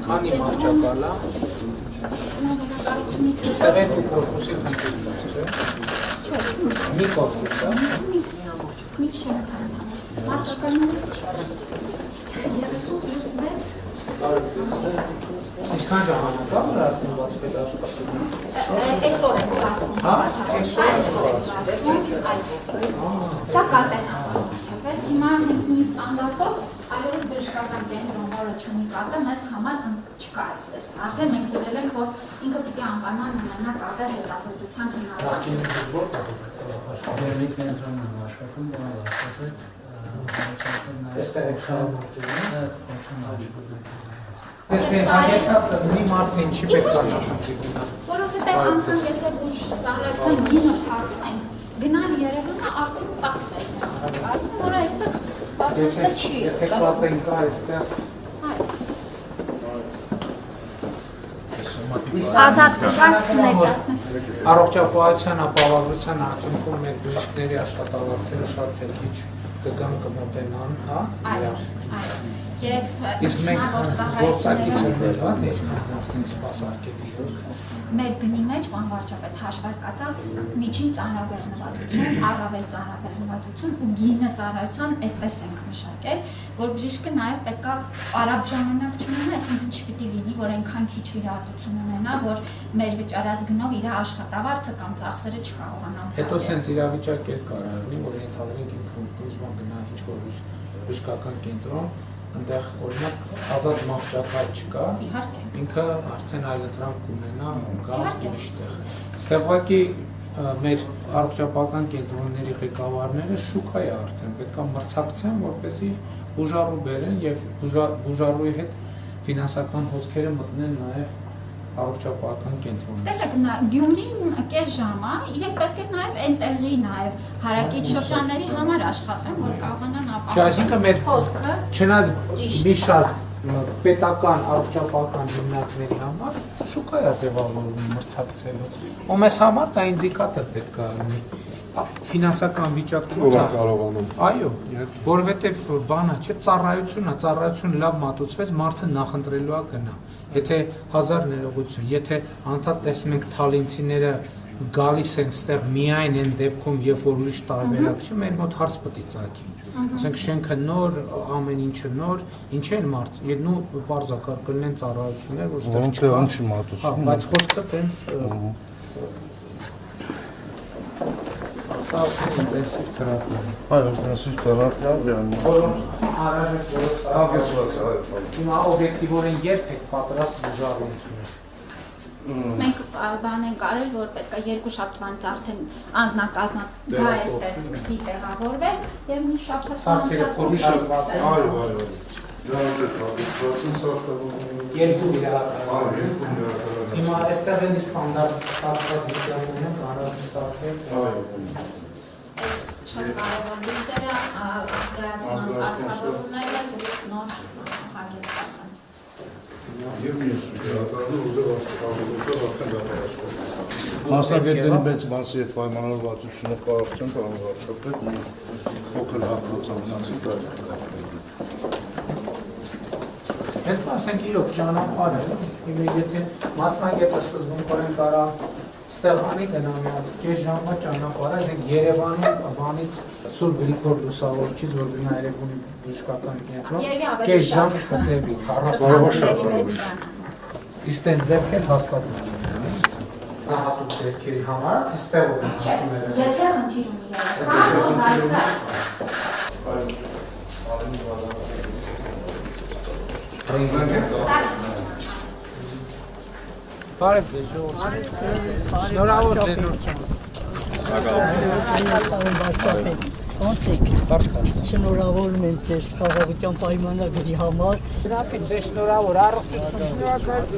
Քանի մարճակալա։ Այստեղ երկու կորպուսի խնդիրն է, չէ՞։ Մի կորպուս է։ Մի շենքան։ Մարճակալն 30+6 Ինչքան ժամանակ է որ արդեն բացվել աշխատում։ Այսօր է բացվում։ Հա, այսօր է բացվում։ Սա կատենա վարչապետ։ Հիմա հենց նույն ստանդարտով այլևս բժշկական կենտրոն, որը չունի կատը, մեզ համար չկա այդպես։ Արդեն մենք դրել ենք, որ ինքը պիտի անպայման ունենա կատը հետազոտության Եթե հագեցած լինի մարդը ինչի պետք է նախընտրի գնալ։ Որովհետև անգամ եթե ուժ ծառայության գինը փոխում ենք, գնալ Երևանը արդեն ծախս է։ Ասում որ այստեղ բացատը չի։ Եթե կատեն կա այստեղ։ Ազատ ներկայացնես։ Առողջապահության ապահովության արդյունքում մեր բժիշկների աշխատավարձերը շատ թե քիչ կգան կմոտենան, հա։ Այո։ Եվ իսկ մենք գործակիցներ, հա, թե ինչքան հաստին սպասարկելի է։ Մեր գնի մեջ ման վարչապետ հաշվարկածա միջին ծանրաբեռնվածություն, առավել ծանրաբեռնվածություն ու գինը ծառայության այդպես ենք մշակել, որ բժիշկը նաև պետք է արագ ժամանակ չունենա, այսինքն չպիտի լինի, որ այնքան քիչ վիրահատություն ունենա, որ մեր վճարած գնով իր աշխատավարձը կամ ծախսերը չկարողանա։ Հետո սենց իրավիճակ էլ կարող լինի, որ ենթադրենք ինքը ուզում գնա ինչ-որ բժշկական կենտրոն, այնտեղ օրինակ ազատ մահճակալ չկա, ինքը արդեն այլընտրանք կունենա գա ուրիշ տեղ։ Այստեղ ուղղակի մեր առողջապահական կենտրոնների ղեկավարները շուկա է արդեն, պետք է մրցակցեն, որպեսզի բուժառու բերեն եւ բուժառուի հետ ֆինանսական հոսքերը մտնեն նաեւ առողջապահական կենտրոն։ Տեսեք, Գյումրին կես ժամ է, իրենք պետք է նաև այնտեղի նաև հարակից շրջանների համար աշխատեն, որ կարողանան ապահովել։ Չէ, այսինքն մեր չնայած մի շարք պետական առողջապահական հիմնարկների համար շուկա է ձևավորվում մրցակցելու։ Ու մեզ համար դա ինդիկատոր պետք է լինի։ Ֆինանսական վիճակը կարողանում։ Այո, որովհետև բանը չէ, ծառայությունը լավ մատուցվեց, մարդը նախընտրելու է գնա։ Եթե 1000 ներողություն, եթե անդադ տեսնում ենք թալինցիները գալիս են ստեղ միայն այն դեպքում, երբ որ ուրիշ տարբերակ չի, մեր մոտ հարց պետք է ծագի։ Ասենք շենքը նոր, ամեն ինչը նոր, ինչ են մարդ, ու բարձակար կլինեն ծառայություններ, որ ստեղ չկա։ Բայց խոսքը տենց Սա ինտենսիվ թերապիա։ Այո, ինտենսիվ թերապիա, Անհրաժեշտ Հիմա օբյեկտիվորեն երբ եք պատրաստ բուժառու ընդունել։ Մենք բան ենք արել, որ պետք է երկու շաբթվանից արդեն անձնակազմը դա այստեղ սկսի տեղավորվել եւ մի շաբաթվա Երկու վիրահատական։ Հիմա այստեղ էլի ստանդարտ ստացված վիճակում ենք անհրաժեշտ սարքել։ Շատ կարևոր լույսերը գայացման սարքավորումները նոր հագեցած են։ Եվ մյուս վիրահատանը ուզել արդեն դատարաշկոտ։ Մասնագետների մեծ մասի հետ պայմանավորվածությունը կա արդեն պարոն վարչապետ, մի փոքր հատվածամնացի կարգ։ Հետ ասենք իրոք ճանապարհ է, եթե մասնագետը սկզբունքորեն կարա ստեղանի գնա մի հատ կես ժամվա ճանապարհ է, այսինքն Երևանում բանից Սուրբ Գրիգոր Լուսավորչից որ գնա Երևանի բժշկական կենտրոն, կես ժամ կտևի 40 Իսկ տենց դեպքեր հաստատ դա հատուկ դեպքերի համար է, թե ստեղով են հատումները։ Եթե խնդիր ունի Բարև ձեզ ժողովուրդ։ Շնորհավոր ձեր Ոնց եք։ Շնորհավորում եմ ձեր խաղաղության պայմանագրի համար։ Շնորհավոր, առողջություն։